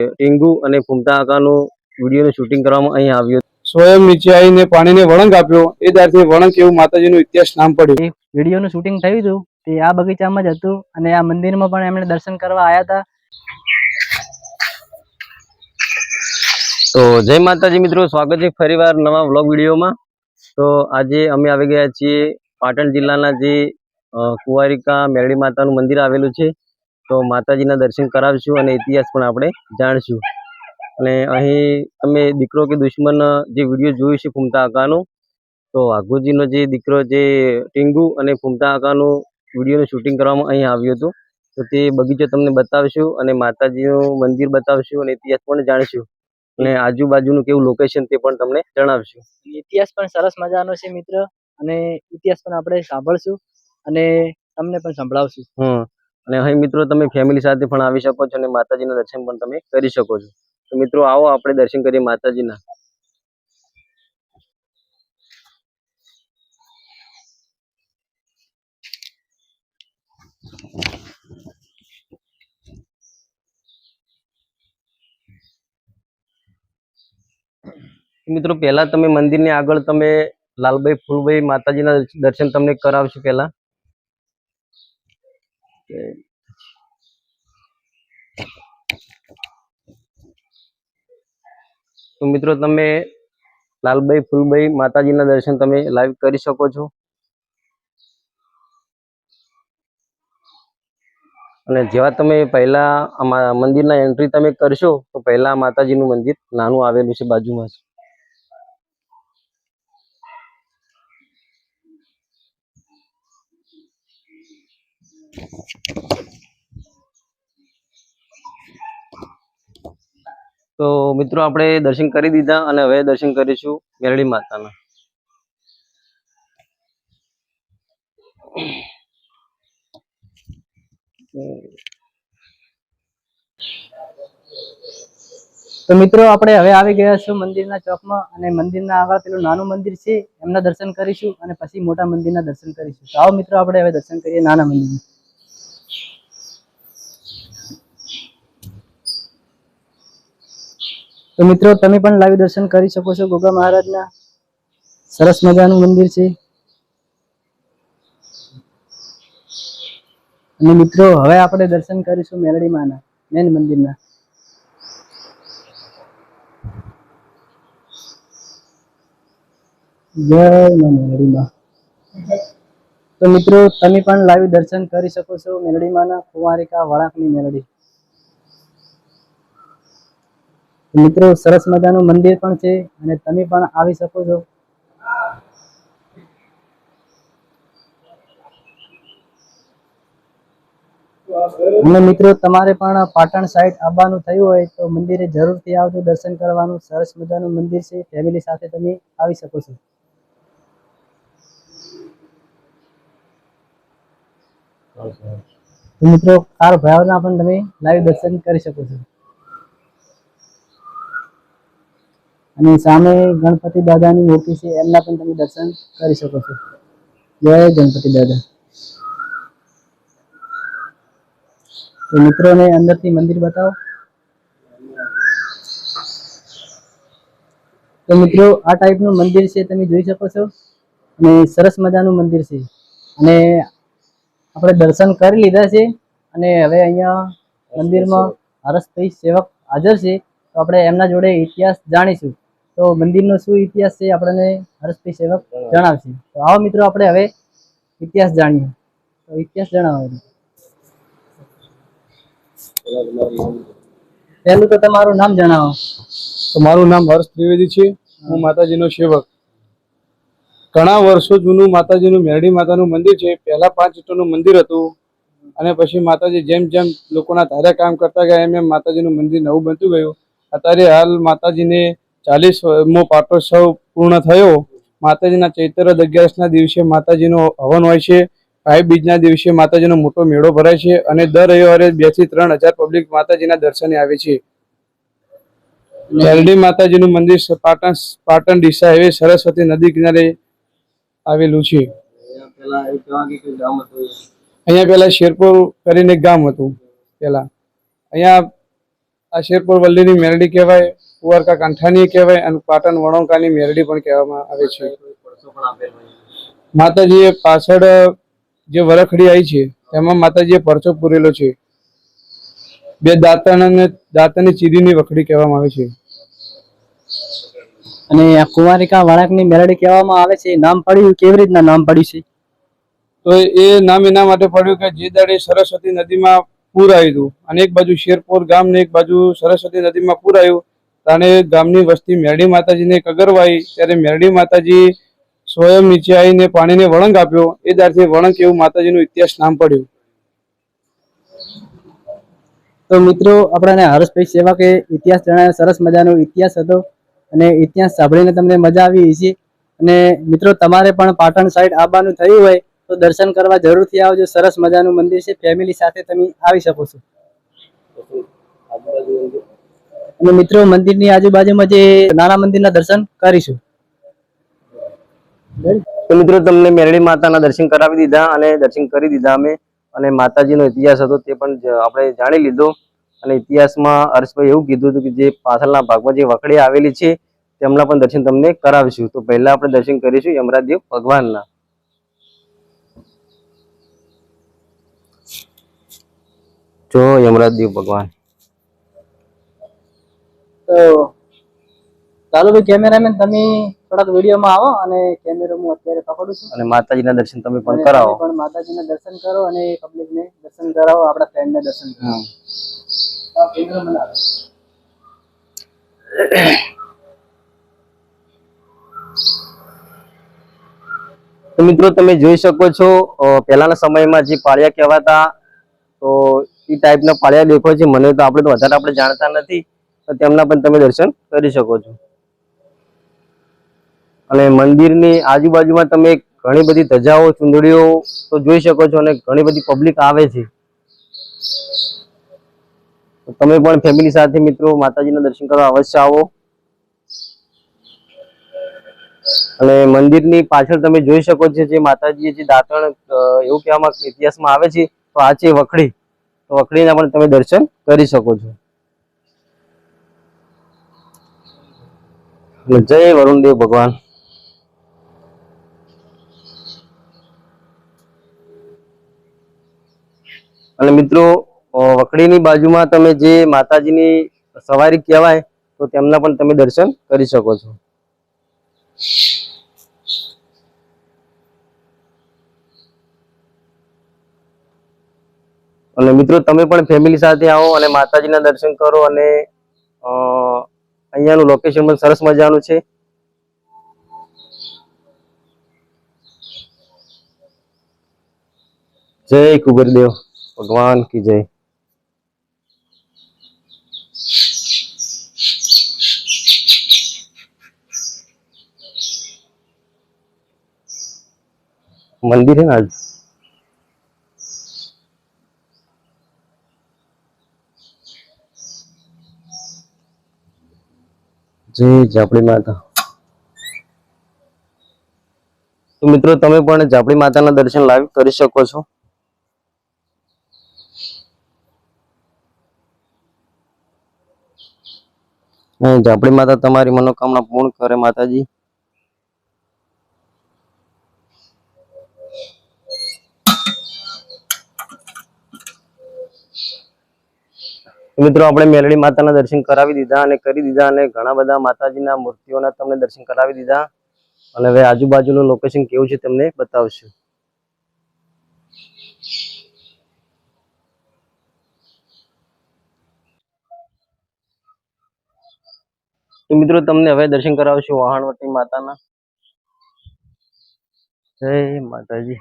ટીંગુ અને ફૂમતા કાકાનું વિડીયોનું શૂટિંગ કરવામાં અહીં આવ્યું. સ્વયં નીચે આવીને પાણીને વળંક આપ્યો એ ત્યારથી વળંક એવું માતાજીનો ઇતિહાસ નામ પડ્યું. વિડીયોનું શૂટિંગ થયું હતું તે આ બગીચામાં જ હતું અને આ મંદિરમાં પણ એમણે દર્શન કરવા આવ્યા હતા. તો જય માતાજી મિત્રો, સ્વાગત છે ફરીવાર નવા વ્લોગ વિડીયોમાં. તો આજે અમે આવી ગયા છીએ પાટણ જિલ્લાના જે કુંવારિકા મેરડી માતાનું મંદિર આવેલું છે. તો માતાજીના દર્શન કરાવીશું અને ઇતિહાસ પણ આપણે જાણીશું. અને અહીં તમે દીકરો કે દુશ્મન જે વિડીયો જોયું છે ફૂમતા કાકાનો, તો વાઘુજીનો જે દીકરો જે ટીંગુ અને ફૂમતા કાકાનું વિડીયોનું શૂટિંગ કરવામાં અહીં આવ્યું હતું. તો તે બગીચો તમને બતાવીશું અને માતાજીનું મંદિર બતાવીશું અને ઇતિહાસ પણ જાણીશું અને આજુબાજુનું કેવું લોકેશન તે પણ તમને જણાવશું. ઇતિહાસ પણ સરસ મજાનો છે મિત્ર, અને ઇતિહાસ પણ આપણે સાંભળશું અને તમને પણ સંભળાવશું. અને અહીં મિત્રો તમે ફેમિલી સાથે પણ આવી શકો છો અને માતાજીના દર્શન પણ તમે કરી શકો છો. તો મિત્રો આવો આપણે દર્શન કરીએ માતાજીના. મિત્રો પહેલા તમે મંદિરની આગળ તમે લાલભાઈ ફૂલભાઈ માતાજીના દર્શન તમને કરાવશું પહેલા. તો મિત્રો તમે લાલભાઈ ફૂલભાઈ માતાજીના દર્શન તમે લાઈવ કરી શકો છો. અને જેવા તમે પહેલા મંદિરના એન્ટ્રી તમે કરશો તો પહેલા માતાજીનું મંદિર નાનું આવેલું છે બાજુમાં જ. તો મિત્રો આપણે દર્શન કરી દીધા અને હવે દર્શન કરીશું મેરડી માતાના. તો મિત્રો આપણે હવે આવી ગયા છું મંદિરના ચોકમાં, અને મંદિરના આગળ પેલું નાનું મંદિર છે એમના દર્શન કરીશું અને પછી મોટા મંદિરના દર્શન કરીશું. તો આવો મિત્રો આપણે હવે દર્શન કરીએ નાના મંદિરના. તો મિત્રો તમે પણ લાઈવ દર્શન કરી શકો છો ગોગા મહારાજના. સરસ મજાનું મંદિર છે. અને મિત્રો હવે આપણે દર્શન કરીશું મેરડી માના મેન મંદિરના. જય મેરડી માં. તો મિત્રો તમે પણ લાઈવ દર્શન કરી શકો છો મેરડી માના કુંવારિકા વળાંકની મેરડી. મિત્રો સરસ મજાનું મંદિર પણ છે અને તમે પણ આવી શકો છો. અને મિત્રો તમારે પણ પાટણ સાઈડ આવવાનું થયું હોય તો મંદિરે જરૂરથી આવજો દર્શન કરવાનું. સરસ મજાનું મંદિર છે, ફેમિલી સાથે તમે આવી શકો છો. મિત્રો કાર ભાવના પણ તમે લાઈવ દર્શન કરી શકો છો. અને સામે ગણપતિ દાદાની મૂર્તિ છે એમના પણ તમે દર્શન કરી શકો છો. જય ગણપતિ દાદા. તો મિત્રોને અંદરથી મંદિર બતાવો. તો મિત્રો આ ટાઈપનું મંદિર છે, તમે જોઈ શકો છો. અને સરસ મજાનું મંદિર છે. અને આપણે દર્શન કરી લીધા છે અને હવે અહીંયા મંદિરમાં હરસભાઈ સેવક હાજર છે. તો આપણે એમના જોડે ઇતિહાસ જાણીશું. તો મંદિરનો શું ઇતિહાસ છે આપણને હરસભાઈ સેવક જણાવશે. તો આવો મિત્રો આપણે હવે ઇતિહાસ જાણીએ. તો ઇતિહાસ જણાવો. પહેલું તો તમારું નામ જણાવો. તો મારું નામ હર્ષ ત્રિવેદી છે. હું માતાજીનો સેવક. ઘણા વર્ષો જૂનું માતાજીનું મેરડી માતાનું મંદિર છે. પહેલા 5 ઈંટોનું મંદિર હતું અને પછી માતાજી જેમ જેમ લોકોના ધાર્યા કામ કરતા ગયા એમ એમ માતાજીનું મંદિર નવું બનતું ગયું. અત્યારે હાલ માતાજીને 40મો પાટોત્સવ પૂર્ણ થયો. માતાજીના ચૈત્ર 11ના દિવસે માતાજીનો હવન હોય છે. ભાઈ બીજના દિવસે માતાજીનો મોટો મેળો ભરાય છે અને દર રવિવારે 2 થી 3 હજાર પબ્લિક માતાજીના દર્શને આવે છે. મેરડી માતાજીનું મંદિર પાટણ ડીસા હાઈવે સરસ્વતી નદી કિનારે આવેલું છે. અહીંયા પેલા શેરપુર કરીને એક ગામ હતું. પેલા અહીંયા આ શેરપુર વલ્લીની મેરડી કહેવાય, કુંવારકા કાંઠાની કહેવાય અને પાટણ વણોકાની મેરડી પણ કહેવામાં આવે છે. માતાજીએ પાછળ જે વરખડી આવી છે તેમાં માતાજીએ પરચો પૂરેલો છે. બે દાંતણ અને દાંતની ચીરીની વખડી કહેવામાં આવે છે. અને આ કુંવારિકા વળાંકની મેલડી કહેવામાં આવે છે. નામ પડ્યું કેવી રીતના નામ પડ્યું છે? તો એ નામ એના માટે પડ્યું કે જે દાડે સરસ્વતી નદીમાં પૂર આવ્યું હતું અને એક બાજુ શેરપુર ગામ ને એક બાજુ સરસ્વતી નદીમાં પૂર આવ્યું, તાણે ગામની વસ્તી મેરડી માતાજીને કગરવાઈ, ત્યારે મેરડી માતાજી સ્વયં નીચે આવીને પાણીને વળંક આપ્યો. એ દાડથી વળંક એવું માતાજીનું ઇતિહાસ નામ પડ્યું. તો મિત્રો આપણને હર્ષભાઈ સેવકે ઇતિહાસ જણાવ્યો, સરસ મજાનો ઇતિહાસ હતો અને ઇતિહાસ સાંભળીને તમને મજા આવી છે. અને મિત્રો તમારે પણ પાટણ સાઈડ આવવાનું થયું હોય તો દર્શન કરવા જરૂરથી આવજો. સરસ મજાનું મંદિર છે, ફેમિલી સાથે તમે આવી શકો છો. અને મિત્રો મંદિરની આજુબાજુમાં જે નાના મંદિરના દર્શન કરીશું. તો મિત્રો તમને મેરડી માતાના દર્શન કરાવી દીધા અને દર્શન કરી દીધા અમે, અને માતાજીનો ઇતિહાસ હતો તે પણ આપણે જાણી લીધો. અને ઇતિહાસમાં હર્ષભાઈ એવું કીધું હતું કે જે પાછળના ભાગમાં જે વખડી આવેલી છે તેમના પણ દર્શન તમને કરાવીશું. તો પહેલા આપણે દર્શન કરીશું યમરાજદેવ ભગવાનના. જો યમરાજદેવ ભગવાન. તો ચાલો ભાઈ કેમેરામેન, તમે થોડાક વિડીયોમાં આવો અને કેમેરો હું અત્યારે પકડું છું. અને માતાજીના દર્શન તમે પણ અને કરાવો. તમે પણ માતાજીના દર્શન કરો અને પબ્લિકને દર્શન કરાવો, આપણા ફ્રેન્ડને દર્શન કરાવો. કેમેરામેન આવે. તો મિત્રો તમે જોઈ શકો છો પહેલાના સમયમાં જે પાળિયા કહેવાતા, તો એ ટાઈપના પાળિયા દેખો છે. મને તો આપણે વધારે જાણતા નથી, તો તેમના પણ તમે દર્શન કરી શકો છો. અને મંદિરની આજુબાજુમાં તમે ઘણી બધી ધજાઓ, ચુંદડીઓ તો જોઈ શકો છો અને ઘણી બધી પબ્લિક આવે છે. તો તમે પણ ફેમિલી સાથે મિત્રો માતાજીના દર્શન કરવા અવશ્ય આવો. અને મંદિરની પાછળ તમે જોઈ શકો છો જે માતાજીએ જે દાંતણ, એવું કહેવામાં ઇતિહાસમાં આવે છે, તો આ છે વખડી. તો વખડીના પણ તમે દર્શન કરી શકો છો. જય વરુણદેવ ભગવાન. અને મિત્રો વખડીની બાજુમાં તમે જે માતાજીની સવારી કહેવાય, તો તેમના પણ તમે દર્શન કરી શકો છો. અને મિત્રો તમે પણ ફેમિલી સાથે આવો અને માતાજીના દર્શન કરો. અને અહીંયાનું લોકેશન પણ સરસ મજાનું છે. જય કુબેરદેવ ભગવાન કી જય. મંદિર है ना आज. જય જાપડી માતા. તો મિત્રો તમે પણ જાપડી માતાના દર્શન લાઈવ કરી શકો છો. જાપડી માતા તમારી મનોકામના પૂર્ણ કરે માતાજી. મિત્રો આપણે મેલડી માતાના દર્શન કરાવી દીધા અને કરી દીધા, અને ઘણા બધા માતાજીના મૂર્તિઓના તમને દર્શન કરાવી દીધા. અને હવે આજુબાજુનું લોકેશન કેવું છે તમને બતાવશું. તો મિત્રો તમને હવે દર્શન કરાવશું વહાણવટી માતાના. જય માતાજી.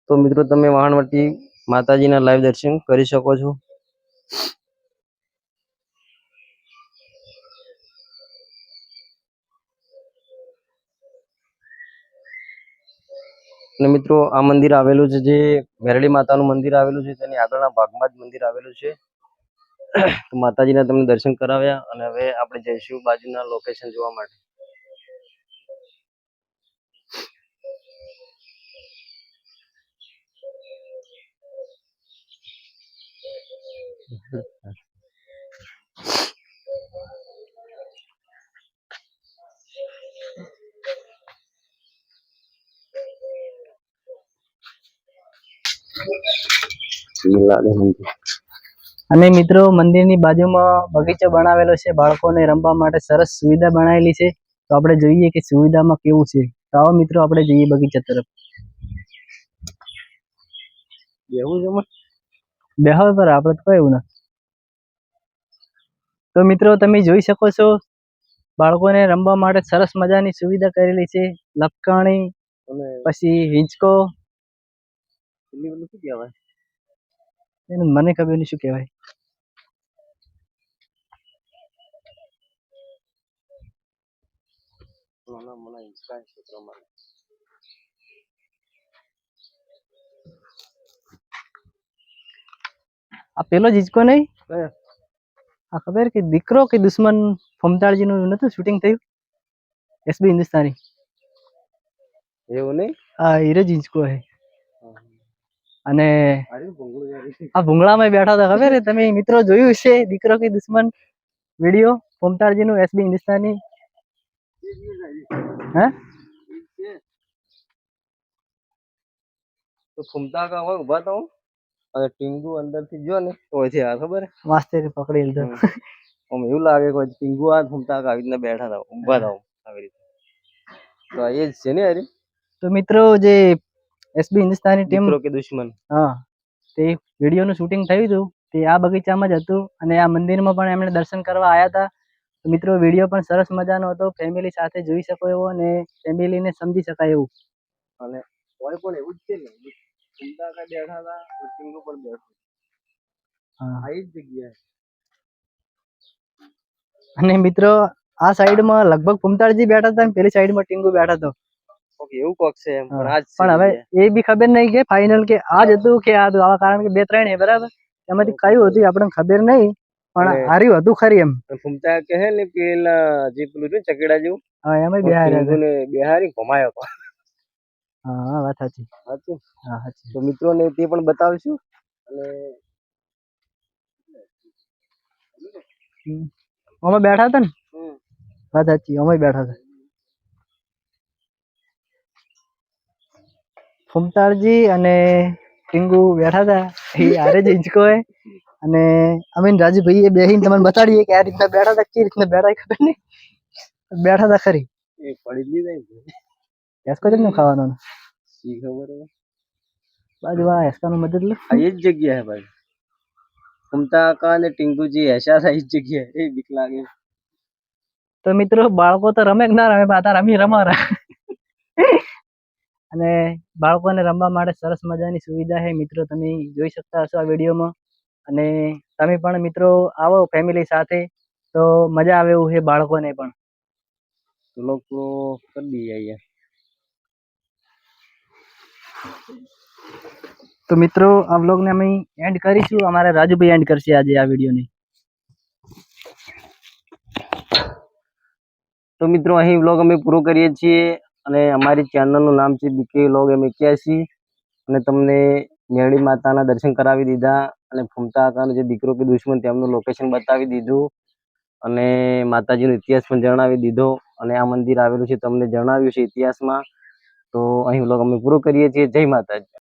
તો મિત્રો તમે વહાણવટી માતાજીના લાઈવ દર્શન કરી શકો છો. અને મિત્રો આ મંદિર આવેલું છે, જે મેરડી માતાનું મંદિર આવેલું છે, તેની આગળના ભાગમાં જ મંદિર આવેલું છે. તો માતાજીના તમને દર્શન કરાવ્યા અને હવે આપણે જઈશું બાજુના લોકેશન જોવા માટે. અને મિત્રો મંદિરની બાજુમાં બગીચો બનાવેલો છે, બાળકોને રમવા માટે સરસ સુવિધા બનાવેલી છે. તો આપણે જોઈએ કે સુવિધામાં કેવું છે. તો આવો મિત્રો આપણે જઈએ બગીચા તરફ. એવું છે બેહો પર આપણે તો કઈ એવું ના. તો મિત્રો તમે જોઈ શકો છો બાળકોને રમવા માટે સરસ મજાની સુવિધા કરેલી છે. લપકાણી અને પછી હિંચકો, શું કહેવાય એનું મને ખબર નહીં શું કહેવાય. આ પેલો જ હિંચકો નહીં, આ ખબર કે દીકરો કે દુશ્મન ફમતાળજી નું નતું શૂટિંગ થયું એસબી હિન્દુસ્તાની. એવું નહીં, આ હીરો જ હિંચકો હે. અને આ ભૂંગળામાં બેઠા હતા ખબર હે તમે મિત્રો જોયું છે દીકરો કે દુશ્મન વિડીયો ફમતાળજી નું એસબી હિન્દુસ્તાની. હે તો ફૂમતા કા હોય ઉભા તો અને ટીંગુ અંદરથી જો ને તો છે આ ખબર વાસ્તે પકડી લીધો. આમ એવું લાગે કે ટીંગુ આ ફૂમતા કા આવી રીતના બેઠા હતા ઉભા હતા આવી રીતે. તો આ એ જ છે ને અરે. તો મિત્રો જે એસબી હિન્દુસ્તાની ટીમ દીકરો કે દુશ્મન, હા તે વિડીયો નું શૂટિંગ થયું હતું તે આ બગીચામાં જ હતું અને આ મંદિરમાં પણ એમણે દર્શન કરવા આવ્યા હતા. તો મિત્રો વિડીયો પણ સરસ મજાનો હતો, ફેમિલી સાથે જોઈ શકો એવો અને ફેમિલીને સમજી શકાય એવું. અને કોઈ પણ એવું જ છે ને ફૂમતા કા બેઠા હતા તો ટીંગુ પણ બેઠો. હા આ જ જગ્યા. અને મિત્રો આ સાઈડમાં લગભગ ફૂમતાળજી બેઠા હતા અને પેલી સાઈડમાં ટીંગુ બેઠા હતો. ઓકે એવું કોક છે એમ પણ આજ પણ હવે એ બી ખબર નહીં કે ફાઇનલ કે આ જ હતું કે આ હતું. આવા કારણ કે 2-3 હે બરાબર, એમાંથી કયું હતું આપણને ખબર નહીં પણ હાર્યું હતું ખરી એમ. ફૂમતા કે હે ને પેલા જે પેલું છે ચકેડા જેવું, હા એમાં બિહાર ટીંગુને બિહારી ઘમાયો હતો. હા વાત સાચી. સાચું. હા સાચી. તો મિત્રોને તે પણ બતાવીશું અને અમે બેઠા હતા ને, વાત સાચી અમે બેઠા હતા. ફૂમતાળજી અને ટીંગુ બેઠા હતા એ હારે જ હિંચકો હે અને અમે રાજુભાઈ એ બેહીને તમને બતાડીએ કે આ રીતના બેઠા હતા, કેવી રીતના બેઠા ખબર નહીં, બેઠા હતા ખરી. એ પડી જ નહીં એસકો જ ખાવાનો શી ખબર હવે. બાજુ આ એસકાનું મદદ લો. આ એ જ જગ્યા હે ભાઈ, ફૂમતા કા ને ટીંગુજી એસા થાય જ જગ્યા એ બીક લાગે. તો મિત્રો બાળકો તો રમે કે ના રમે પાછા રમી રમારા. અને બાળકોને રમવા માટે સરસ મજાની સુવિધા છે મિત્રો, તમે જોઈ શકતા હશો આ વિડીયોમાં. અને તમે પણ મિત્રો આવો ફેમિલી સાથે તો મજા આવે એવું છે બાળકોને પણ. તો લોકો કરી દઈએ અહીંયા. તો મિત્રો આ વ્લોગને અમે એન્ડ કરીશું. અમારા રાજુભાઈ એન્ડ કરશે આજે આ વિડીયોને. તો મિત્રો અહીં વ્લોગ અમે પૂરો કરીએ છીએ અને અમારી ચેનલનું નામ છે બીકે વ્લોગ M81 અને તમને મેરડી માતાના દર્શન કરાવી દીધા અને ફૂમતા કાકાનો જે દીકરો કે દુશ્મન તેમનું લોકેશન બતાવી દીધું અને માતાજીનો ઇતિહાસ પણ જણાવી દીધો અને આ મંદિર આવેલું છે તમને જણાવ્યું છે ઇતિહાસમાં. તો અહીં વ્લોગ અમે પૂરો કરીએ છીએ. જય માતાજી.